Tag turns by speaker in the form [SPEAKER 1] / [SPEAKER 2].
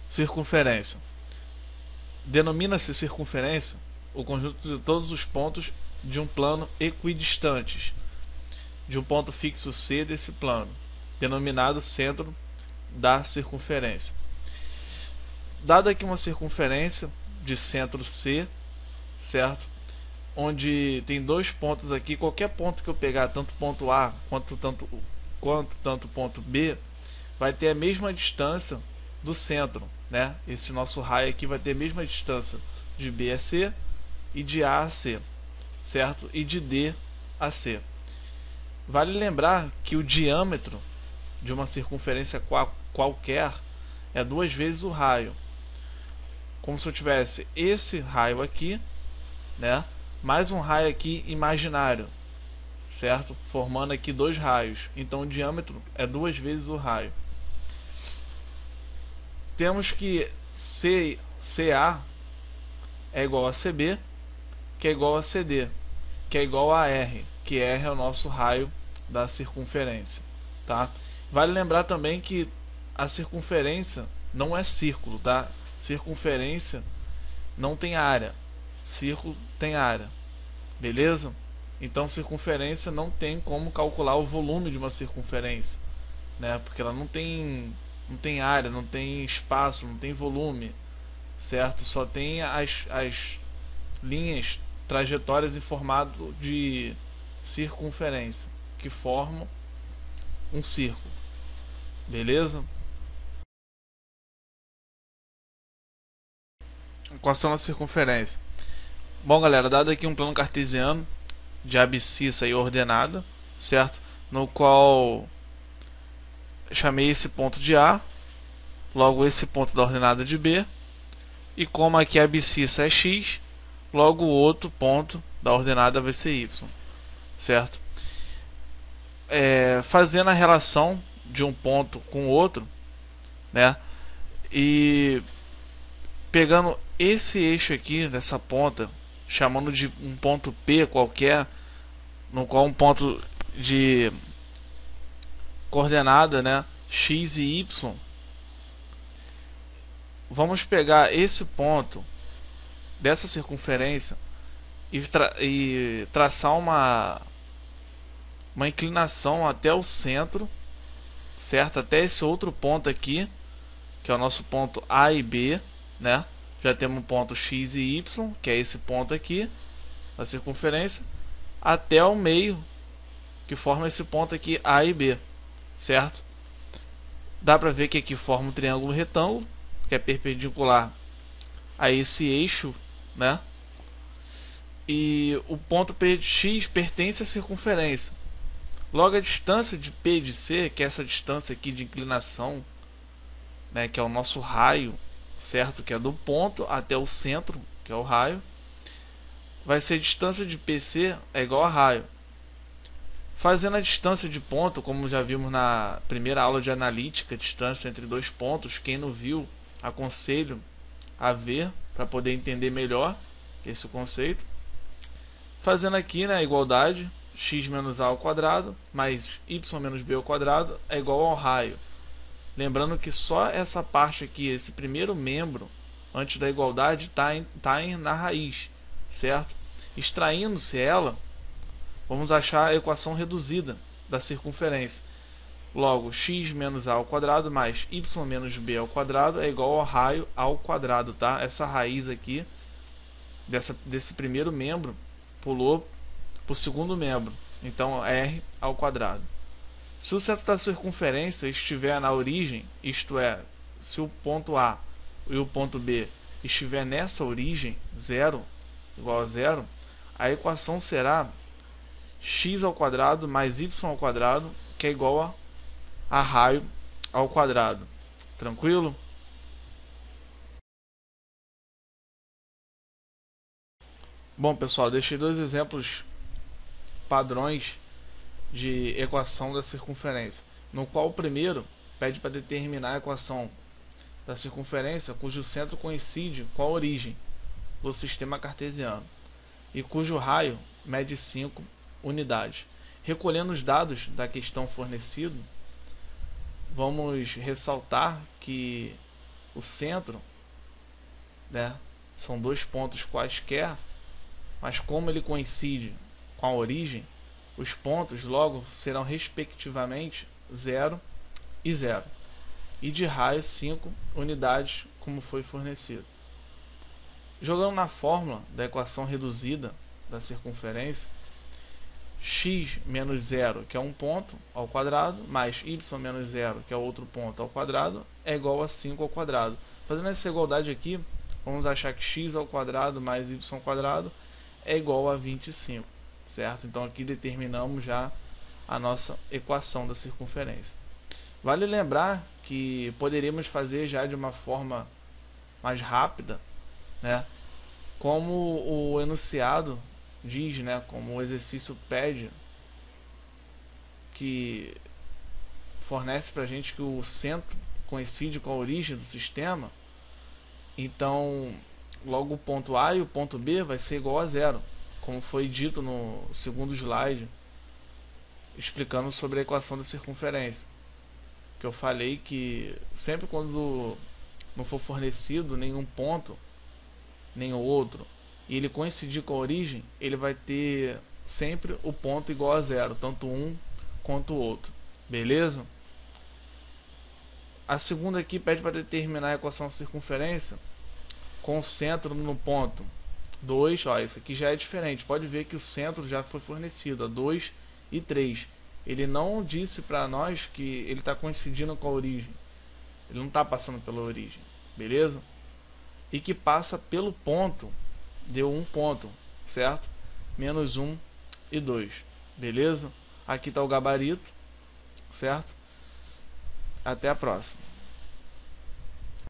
[SPEAKER 1] Circunferência. Denomina-se circunferência o conjunto de todos os pontos de um plano equidistantes de um ponto fixo C desse plano, denominado centro da circunferência. Dada aqui uma circunferência de centro C, certo? Onde tem dois pontos aqui, qualquer ponto que eu pegar, tanto ponto A quanto tanto ponto B, vai ter a mesma distância do centro, né? Esse nosso raio aqui vai ter a mesma distância de B a C e de A a C, certo? E de D a C. Vale lembrar que o diâmetro de uma circunferência qualquer é 2 vezes o raio. Como se eu tivesse esse raio aqui, né? Mais um raio aqui imaginário, certo? Formando aqui dois raios. Então o diâmetro é 2 vezes o raio. Temos que CA é igual a CB, que é igual a CD, que é igual a R, que R é o nosso raio da circunferência, tá? Vale lembrar também que a circunferência não é círculo, tá? Circunferência não tem área, círculo tem área, beleza? Então circunferência não tem como calcular o volume de uma circunferência, né? Porque ela não tem área, não tem espaço, não tem volume, certo? Só tem as linhas trajetórias em formato de circunferência que formam um círculo, beleza? Equação da circunferência. Bom, galera, dado aqui um plano cartesiano de abscissa e ordenada, certo? No qual chamei esse ponto de A, logo esse ponto da ordenada de B, e como aqui a abscissa é x, logo o outro ponto da ordenada vai ser y, certo? Fazendo a relação de um ponto com o outro, né? E pegando esse eixo aqui dessa ponta, chamando de um ponto P qualquer, no qual um ponto de coordenada, né, x e y. Vamos pegar esse ponto dessa circunferência e traçar uma inclinação até o centro, certo? Até esse outro ponto aqui, que é o nosso ponto A e B, né? Já temos um ponto x e y, que é esse ponto aqui da circunferência, até o meio, que forma esse ponto aqui A e B, certo? Dá para ver que aqui forma um triângulo retângulo, que é perpendicular a esse eixo, né? E o ponto X pertence à circunferência. Logo, a distância de P de C, que é essa distância aqui de inclinação, né, que é o nosso raio, certo? Que é do ponto até o centro, que é o raio, vai ser a distância de PC é igual a raio. Fazendo a distância de ponto, como já vimos na primeira aula de analítica, distância entre dois pontos, quem não viu, aconselho a ver para poder entender melhor esse conceito. Fazendo aqui, né, a igualdade, x menos a ao quadrado mais y menos b ao quadrado é igual ao raio. Lembrando que só essa parte aqui, esse primeiro membro antes da igualdade, está na raiz, certo? Extraindo-se ela, vamos achar a equação reduzida da circunferência. Logo, x menos a ao quadrado mais y menos b ao quadrado é igual ao raio ao quadrado, tá? Essa raiz aqui desse primeiro membro pulou para o segundo membro, então r ao quadrado. Se o centro da circunferência estiver na origem, isto é, se o ponto A e o ponto B estiver nessa origem, 0, igual a 0, a equação será x ao quadrado mais y ao quadrado, que é igual a raio ao quadrado. Tranquilo? Bom, pessoal, deixei dois exemplos padrões de equação da circunferência, no qual o primeiro pede para determinar a equação da circunferência cujo centro coincide com a origem do sistema cartesiano e cujo raio mede 5 unidades. Recolhendo os dados da questão fornecido, vamos ressaltar que o centro, né, são dois pontos quaisquer, mas como ele coincide com a origem, os pontos logo serão respectivamente 0 e 0, e de raio 5 unidades, como foi fornecido. Jogando na fórmula da equação reduzida da circunferência, x menos 0, que é um ponto, ao quadrado, mais y menos 0, que é outro ponto, ao quadrado, é igual a 5 ao quadrado. Fazendo essa igualdade aqui, vamos achar que x ao quadrado mais y ao quadrado é igual a 25, certo? Então aqui determinamos já a nossa equação da circunferência. Vale lembrar que poderíamos fazer já de uma forma mais rápida, né? Como o enunciado diz, né? Como o exercício pede, que fornece para a gente que o centro coincide com a origem do sistema. Então, logo o ponto A e o ponto B vai ser igual a 0, como foi dito no segundo slide, explicando sobre a equação da circunferência. Que eu falei que sempre quando não for fornecido nenhum ponto, nem o outro, e ele coincidir com a origem, ele vai ter sempre o ponto igual a 0, tanto um quanto o outro. Beleza? A segunda aqui pede para determinar a equação da circunferência com o centro no ponto 2. Ó, isso aqui já é diferente. Pode ver que o centro já foi fornecido, a 2 e 3. Ele não disse para nós que ele está coincidindo com a origem. Ele não está passando pela origem. Beleza? E que passa pelo ponto, deu um ponto, certo? Menos 1 e 2. Beleza? Aqui está o gabarito, certo? Até a próxima.